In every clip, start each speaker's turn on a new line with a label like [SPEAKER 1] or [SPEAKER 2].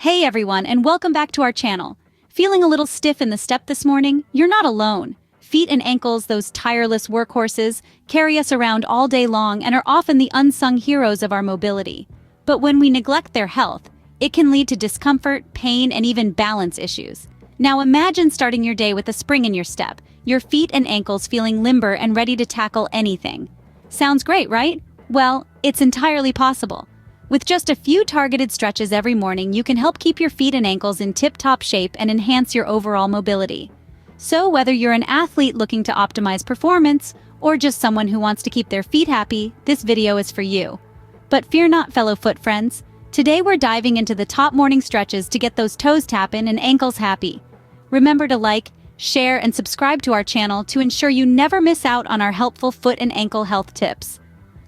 [SPEAKER 1] Hey everyone, and welcome back to our channel. Feeling a little stiff in the step this morning? You're not alone. Feet and ankles, those tireless workhorses, carry us around all day long and are often the unsung heroes of our mobility. But when we neglect their health, it can lead to discomfort, pain, and even balance issues. Now imagine starting your day with a spring in your step, your feet and ankles feeling limber and ready to tackle anything. Sounds great, right? Well, it's entirely possible. With just a few targeted stretches every morning, you can help keep your feet and ankles in tip-top shape and enhance your overall mobility. So whether you're an athlete looking to optimize performance or just someone who wants to keep their feet happy, this video is for you. But fear not, fellow foot friends. Today we're diving into the top morning stretches to get those toes tapping and ankles happy. Remember to like, share, and subscribe to our channel to ensure you never miss out on our helpful foot and ankle health tips.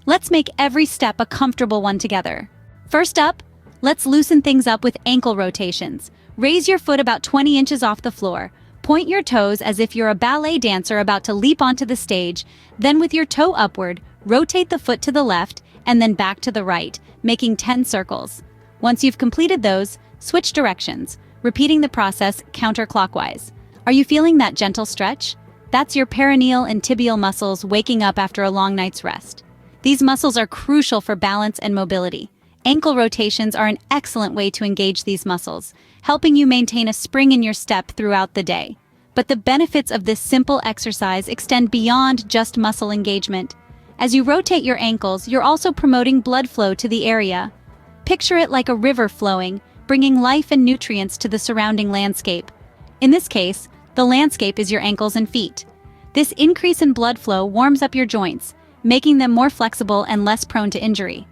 [SPEAKER 1] Let's make every step a comfortable one together. First up, let's loosen things up with ankle rotations. Raise your foot about 20 inches off the floor. Point your toes as if you're a ballet dancer about to leap onto the stage. Then with your toe upward, rotate the foot to the left and then back to the right, making 10 circles. Once you've completed those, switch directions, repeating the process counterclockwise. Are you feeling that gentle stretch? That's your perineal and tibial muscles waking up after a long night's rest. These muscles are crucial for balance and mobility. Ankle rotations are an excellent way to engage these muscles, helping you maintain a spring in your step throughout the day. But the benefits of this simple exercise extend beyond just muscle engagement. As you rotate your ankles, you're also promoting blood flow to the area. Picture it like a river flowing, bringing life and nutrients to the surrounding landscape. In this case, the landscape is your ankles and feet. This increase in blood flow warms up your joints, making them more flexible and less prone to injury.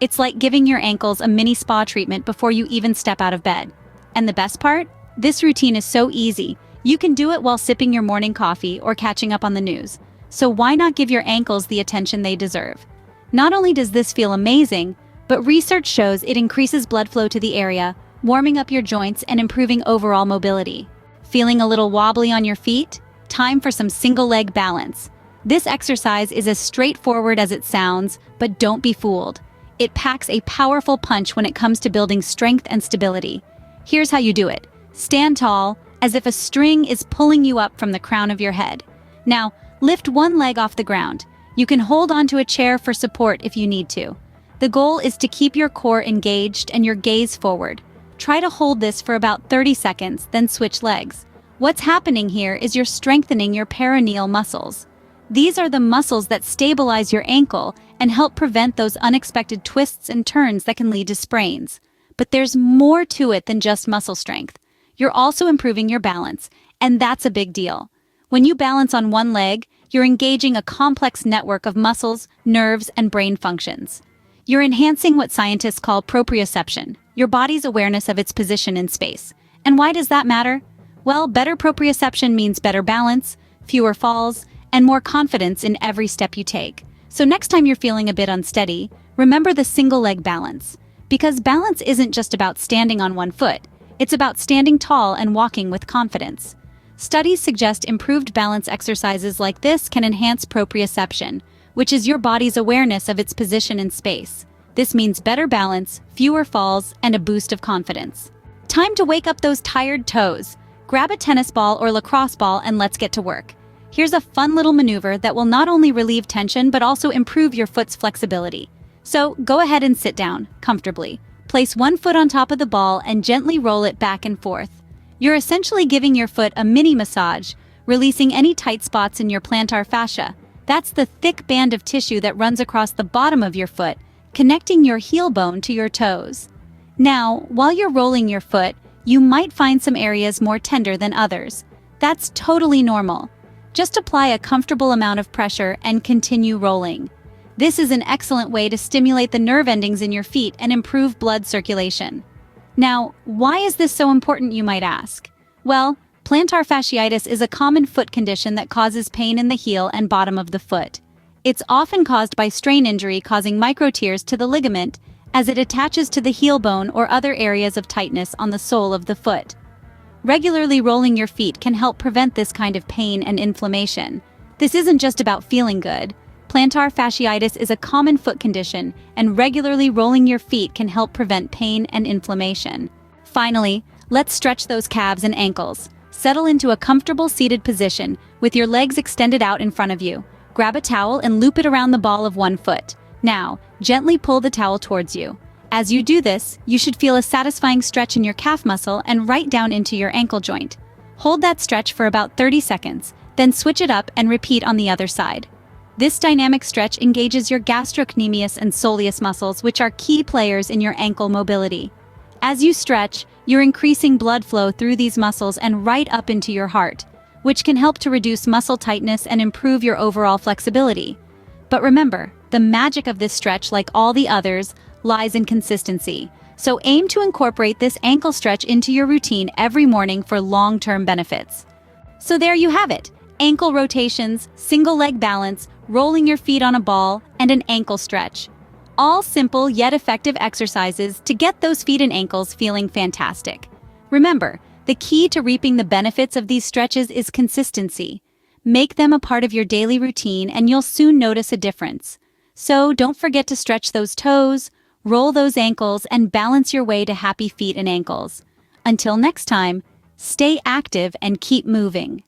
[SPEAKER 1] It's like giving your ankles a mini spa treatment before you even step out of bed. And the best part? This routine is so easy. You can do it while sipping your morning coffee or catching up on the news. So why not give your ankles the attention they deserve? Not only does this feel amazing, but research shows it increases blood flow to the area, warming up your joints and improving overall mobility. Feeling a little wobbly on your feet? Time for some single leg balance. This exercise is as straightforward as it sounds, but don't be fooled. It packs a powerful punch when it comes to building strength and stability. Here's how you do it. Stand tall, as if a string is pulling you up from the crown of your head. Now, lift one leg off the ground. You can hold onto a chair for support if you need to. The goal is to keep your core engaged and your gaze forward. Try to hold this for about 30 seconds, then switch legs. What's happening here is you're strengthening your perineal muscles. These are the muscles that stabilize your ankle and help prevent those unexpected twists and turns that can lead to sprains. But there's more to it than just muscle strength. You're also improving your balance, and that's a big deal. When you balance on one leg, you're engaging a complex network of muscles, nerves, and brain functions. You're enhancing what scientists call proprioception, your body's awareness of its position in space. And why does that matter? Well, better proprioception means better balance, fewer falls, and more confidence in every step you take. So next time you're feeling a bit unsteady, remember the single leg balance. Because balance isn't just about standing on one foot, it's about standing tall and walking with confidence. Studies suggest improved balance exercises like this can enhance proprioception, which is your body's awareness of its position in space. This means better balance, fewer falls, and a boost of confidence. Time to wake up those tired toes. Grab a tennis ball or lacrosse ball and let's get to work. Here's a fun little maneuver that will not only relieve tension but also improve your foot's flexibility. So go ahead and sit down, comfortably. Place one foot on top of the ball and gently roll it back and forth. You're essentially giving your foot a mini massage, releasing any tight spots in your plantar fascia. That's the thick band of tissue that runs across the bottom of your foot, connecting your heel bone to your toes. Now, while you're rolling your foot, you might find some areas more tender than others. That's totally normal. Just apply a comfortable amount of pressure and continue rolling. This is an excellent way to stimulate the nerve endings in your feet and improve blood circulation. Now, why is this so important, you might ask? Well, plantar fasciitis is a common foot condition that causes pain in the heel and bottom of the foot. It's often caused by strain injury causing micro tears to the ligament as it attaches to the heel bone or other areas of tightness on the sole of the foot. Regularly rolling your feet can help prevent this kind of pain and inflammation. This isn't just about feeling good. Plantar fasciitis is a common foot condition, and regularly rolling your feet can help prevent pain and inflammation. Finally, let's stretch those calves and ankles. Settle into a comfortable seated position with your legs extended out in front of you. Grab a towel and loop it around the ball of one foot. Now, gently pull the towel towards you. As you do this, you should feel a satisfying stretch in your calf muscle and right down into your ankle joint. Hold that stretch for about 30 seconds, then switch it up and repeat on the other side. This dynamic stretch engages your gastrocnemius and soleus muscles, which are key players in your ankle mobility. As you stretch, you're increasing blood flow through these muscles and right up into your heart, which can help to reduce muscle tightness and improve your overall flexibility. But remember, the magic of this stretch, like all the others, lies in consistency. So aim to incorporate this ankle stretch into your routine every morning for long-term benefits. So there you have it. Ankle rotations, single leg balance, rolling your feet on a ball, and an ankle stretch. All simple yet effective exercises to get those feet and ankles feeling fantastic. Remember, the key to reaping the benefits of these stretches is consistency. Make them a part of your daily routine and you'll soon notice a difference. So don't forget to stretch those toes, roll those ankles, and balance your way to happy feet and ankles. Until next time, stay active and keep moving.